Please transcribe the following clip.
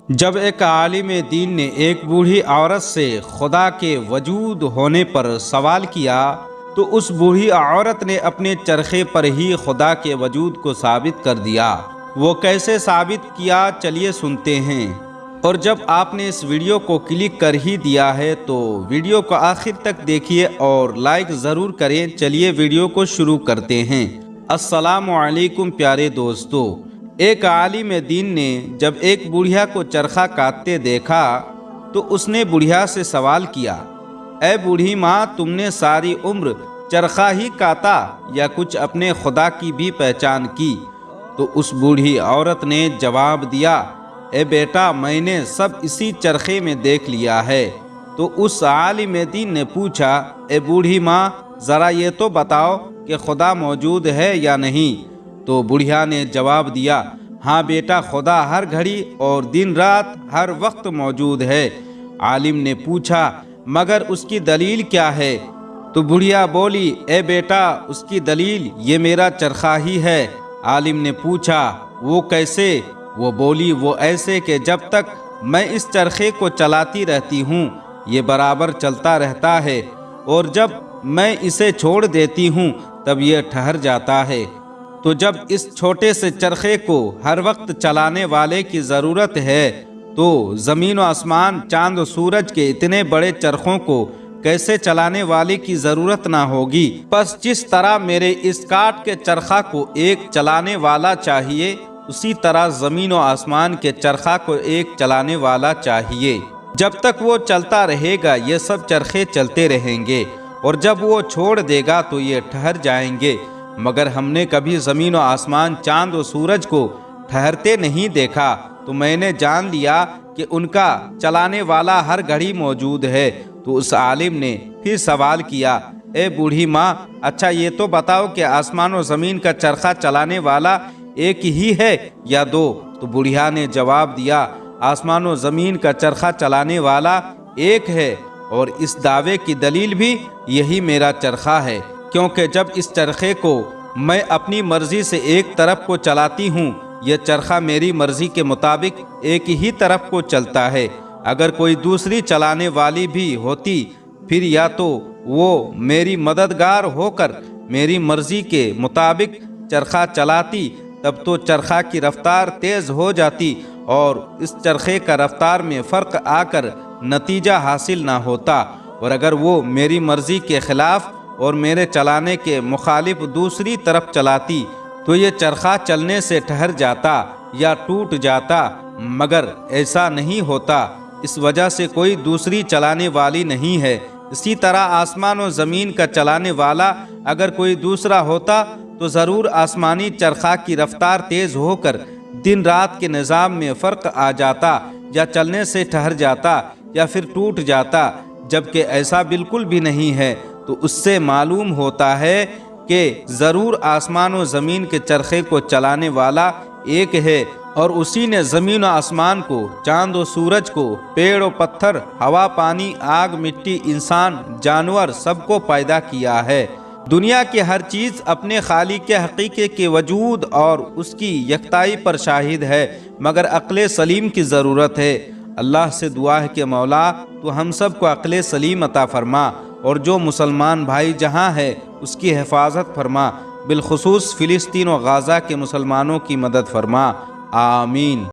جب ایک عالم دین نے ایک بوڑھی عورت سے خدا کے وجود ہونے پر سوال کیا تو اس بوڑھی عورت نے اپنے چرخے پر ہی خدا کے وجود کو ثابت کر دیا۔ وہ کیسے ثابت کیا، چلیے سنتے ہیں۔ اور جب آپ نے اس ویڈیو کو کلک کر ہی دیا ہے تو ویڈیو کو آخر تک دیکھیے اور لائک ضرور کریں۔ چلیے ویڈیو کو شروع کرتے ہیں۔ السلام علیکم پیارے دوستو۔ ایک عالم دین نے جب ایک بوڑھیا کو چرخہ کاٹتے دیکھا تو اس نے بوڑھیا سے سوال کیا، اے بوڑھی ماں، تم نے ساری عمر چرخہ ہی کاٹا یا کچھ اپنے خدا کی بھی پہچان کی؟ تو اس بوڑھی عورت نے جواب دیا، اے بیٹا، میں نے سب اسی چرخے میں دیکھ لیا ہے۔ تو اس عالم دین نے پوچھا، اے بوڑھی ماں، ذرا یہ تو بتاؤ کہ خدا موجود ہے یا نہیں؟ تو بڑھیا نے جواب دیا، ہاں بیٹا، خدا ہر گھڑی اور دن رات ہر وقت موجود ہے۔ عالم نے پوچھا، مگر اس کی دلیل کیا ہے؟ تو بڑھیا بولی، اے بیٹا، اس کی دلیل یہ میرا چرخہ ہی ہے۔ عالم نے پوچھا، وہ کیسے؟ وہ بولی، وہ ایسے کہ جب تک میں اس چرخے کو چلاتی رہتی ہوں یہ برابر چلتا رہتا ہے، اور جب میں اسے چھوڑ دیتی ہوں تب یہ ٹھہر جاتا ہے۔ تو جب اس چھوٹے سے چرخے کو ہر وقت چلانے والے کی ضرورت ہے تو زمین و آسمان، چاند و سورج کے اتنے بڑے چرخوں کو کیسے چلانے والے کی ضرورت نہ ہوگی؟ پس جس طرح میرے اس کاٹ کے چرخہ کو ایک چلانے والا چاہیے، اسی طرح زمین و آسمان کے چرخہ کو ایک چلانے والا چاہیے۔ جب تک وہ چلتا رہے گا یہ سب چرخے چلتے رہیں گے، اور جب وہ چھوڑ دے گا تو یہ ٹھہر جائیں گے۔ مگر ہم نے کبھی زمین و آسمان، چاند و سورج کو ٹھہرتے نہیں دیکھا، تو میں نے جان لیا کہ ان کا چلانے والا ہر گھڑی موجود ہے۔ تو اس عالم نے پھر سوال کیا، اے بوڑھی ماں، اچھا یہ تو بتاؤ کہ آسمان و زمین کا چرخہ چلانے والا ایک ہی ہے یا دو؟ تو بوڑھیا نے جواب دیا، آسمان و زمین کا چرخہ چلانے والا ایک ہے، اور اس دعوے کی دلیل بھی یہی میرا چرخہ ہے، کیونکہ جب اس چرخے کو میں اپنی مرضی سے ایک طرف کو چلاتی ہوں یہ چرخہ میری مرضی کے مطابق ایک ہی طرف کو چلتا ہے۔ اگر کوئی دوسری چلانے والی بھی ہوتی پھر یا تو وہ میری مددگار ہو کر میری مرضی کے مطابق چرخہ چلاتی، تب تو چرخہ کی رفتار تیز ہو جاتی اور اس چرخے کا رفتار میں فرق آ کر نتیجہ حاصل نہ ہوتا، اور اگر وہ میری مرضی کے خلاف اور میرے چلانے کے مخالف دوسری طرف چلاتی تو یہ چرخہ چلنے سے ٹھہر جاتا یا ٹوٹ جاتا، مگر ایسا نہیں ہوتا، اس وجہ سے کوئی دوسری چلانے والی نہیں ہے۔ اسی طرح آسمان و زمین کا چلانے والا اگر کوئی دوسرا ہوتا تو ضرور آسمانی چرخہ کی رفتار تیز ہو کر دن رات کے نظام میں فرق آ جاتا، یا چلنے سے ٹھہر جاتا یا پھر ٹوٹ جاتا، جبکہ ایسا بالکل بھی نہیں ہے۔ تو اس سے معلوم ہوتا ہے کہ ضرور آسمان و زمین کے چرخے کو چلانے والا ایک ہے، اور اسی نے زمین و آسمان کو، چاند و سورج کو، پیڑ و پتھر، ہوا، پانی، آگ، مٹی، انسان، جانور سب کو پیدا کیا ہے۔ دنیا کی ہر چیز اپنے خالق حقیقی کے وجود اور اس کی یکتائی پر شاہد ہے، مگر عقل سلیم کی ضرورت ہے۔ اللہ سے دعا ہے کہ مولا تو ہم سب کو عقل سلیم عطا فرما، اور جو مسلمان بھائی جہاں ہے اس کی حفاظت فرما، بالخصوص فلسطین و غزہ کے مسلمانوں کی مدد فرما، آمین۔